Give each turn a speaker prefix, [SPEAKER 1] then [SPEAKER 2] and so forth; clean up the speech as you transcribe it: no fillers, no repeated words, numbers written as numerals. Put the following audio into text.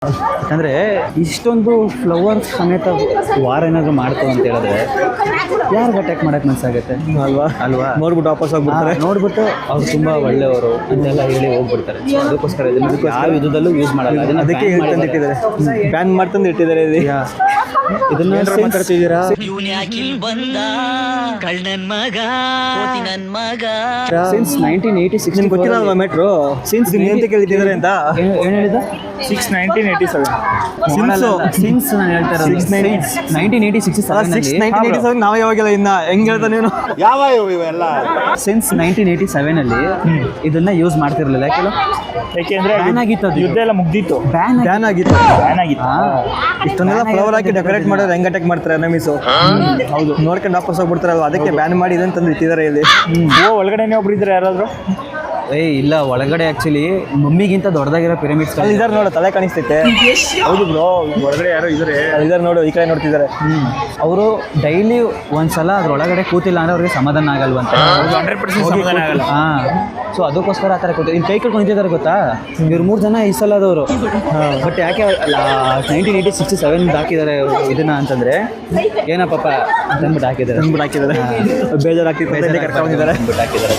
[SPEAKER 1] ಯಾಕಂದರೆ ಇಷ್ಟೊಂದು ಫ್ಲವರ್ಸ್ ಸಮೇತ ವಾರ ಏನಾದರೂ ಮಾಡ್ತೀವಿ ಅಂತ ಹೇಳಿದ್ರೆ ಯಾರಿಗೆ ಅಟ್ಯಾಕ್ ಮಾಡೋಕ್ಕೆ ಮನಸ್ಸಾಗುತ್ತೆ ಅಲ್ವಾ
[SPEAKER 2] ನೋಡ್ಬಿಟ್ಟು ವಾಪಸ್ ಹೋಗ್ಬಿಡ್ತಾರೆ.
[SPEAKER 1] ನೋಡ್ಬಿಟ್ಟು ಅವ್ರು ತುಂಬ ಒಳ್ಳೆಯವರು ಅಂತೆಲ್ಲ ಹೇಳಿ ಹೋಗ್ಬಿಡ್ತಾರೆ. So ಅದಕ್ಕೋಸ್ಕರ ಇದನ್ನ ಯಾವ ಯುದ್ಧದಲ್ಲೂ ಯೂಸ್ ಮಾಡಲ್ಲ.
[SPEAKER 2] ಅದಕ್ಕೆ ಇಟ್ಟಿದ್ದಾರೆ, ಬ್ಯಾನ್ ಮಾಡ್ತಂದು ಇಟ್ಟಿದ್ದಾರೆ. ಇದನ್ನ ಮಾತಾಡ್ತಿದ್ದೀರಾ?
[SPEAKER 1] ಸಿನ್ಸ್ 1986
[SPEAKER 2] ನಿಮ್ಗೆ ಗೊತ್ತಿಲ್ಲ ಅಲ್ವಾ ಮೆಟ್ರೋ ಸಿನ್ಸ್ ಅಂತ ಕೇಳಿದ್ದಾರೆ ಅಂತ
[SPEAKER 1] ಏನು ಹೇಳಿದ
[SPEAKER 3] 1987
[SPEAKER 1] ಸಿನ್ಸ್ ನಾನು ಹೇಳ್ತಾ ಇರೋದು 1987
[SPEAKER 2] ನಾವು ಯಾವಾಗೆಲ್ಲ ಇನ್ನ ಹೆಂಗ್ ಹೇಳ್ತಾ ನೀನು
[SPEAKER 3] ಯಾವ ಇವೆಲ್ಲ
[SPEAKER 1] ಸಿನ್ಸ್ 1987 ಅಲ್ಲಿ ಇದನ್ನ ಯೂಸ್ ಮಾಡ್ತಿರ್ಲಿಲ್ಲ.
[SPEAKER 3] ಯಾಕೆಂದ್ರೆ
[SPEAKER 1] ಬ್ಯಾನ್ ಆಗಿತ್ತು, ಅದು
[SPEAKER 3] ಯುದ್ಧ ಎಲ್ಲ ಮುಗ್ದಿತ್ತು,
[SPEAKER 2] ಬ್ಯಾನ್ ಆಗಿತ್ತು. ಇಷ್ಟೊಂದೆಲ್ಲ ಫ್ಲವರ್ ಹಾಕಿ ಡೆಕೋರೇಟ್ ಮಾಡೋರು ಹೆಂಗ್ ಅಟ್ಯಾಕ್ ಮಾಡ್ತಾರೆ ಎನಿಮೀಸು. ಹೌದು, ನೋಡ್ಕೊಂಡು ವಾಪಸ್ ಹೋಗ್ಬಿಡ್ತಾರಲ್ವ, ಅದಕ್ಕೆ ಬ್ಯಾನ್ ಮಾಡಿ ಇದನ್ನ ತಂದು ಇಟ್ಟಿದ್ದಾರೆ ಇಲ್ಲಿ.
[SPEAKER 3] ಒಳಗಡೆನೇ ಒಬ್ರು ಇದ್ರೆ ಯಾರಾದ್ರು
[SPEAKER 1] ಇಲ್ಲ, ಒಳಗಡೆ ಆಕ್ಚುಲಿ ಮಮ್ಮಿಗಿಂತ ದೊಡ್ಡದಾಗಿರೋ ಪಿರಮಿಡ್ಸ್
[SPEAKER 2] ಇದಾರೆ ನೋಡು, ತಲೆ ಕಾಣಿಸ್ತೈತೆ.
[SPEAKER 3] ಹೌದು ಬ್ರೋ, ಒಳಗಡೆ ಯಾರೋ ಇದಾರೆ
[SPEAKER 2] ನೋಡು, ಈ ಕಡೆ ನೋಡ್ತಿದ್ದಾರೆ.
[SPEAKER 1] ಅವರು ಡೈಲಿ ಒಂದ್ಸಲ ಅದ್ರೊಳಗಡೆ ಕೂತಿಲ್ಲ ಅಂದ್ರೆ ಅವ್ರಿಗೆ ಸಮಾಧಾನ ಆಗಲ್ವಂತೆ.
[SPEAKER 3] 100% ಸಮಾಧಾನ ಆಗಲ್ಲ.
[SPEAKER 1] ಸೊ ಅದಕ್ಕೋಸ್ಕರ ಆ ಥರ ಕೂತಿ ಇಲ್ಲಿ ಕೈ ಕಟ್ಕೊಂಡು ನಿಂತಿದ್ದಾರೆ ಗೊತ್ತಾ, ಇವ್ರು 3 ಜನ ಈ ಸಲದವರು. ಬಟ್ ಯಾಕೆ 1987 ಹಾಕಿದ್ದಾರೆ ಇದನ್ನ ಅಂತಂದ್ರೆ ಏನಪ್ಪಪ್ಪ ಅಂದ್ಬಿಟ್ಟು ಹಾಕಿದ್ದಾರೆ
[SPEAKER 2] ಬೇಜಾರಾಗ್ತಿತ್ತು, ಕರ್ಕೊಂಡು ಬಂದಿದ್ದಾರೆ.
[SPEAKER 1] ಹಾಕಿದ್ದಾರೆ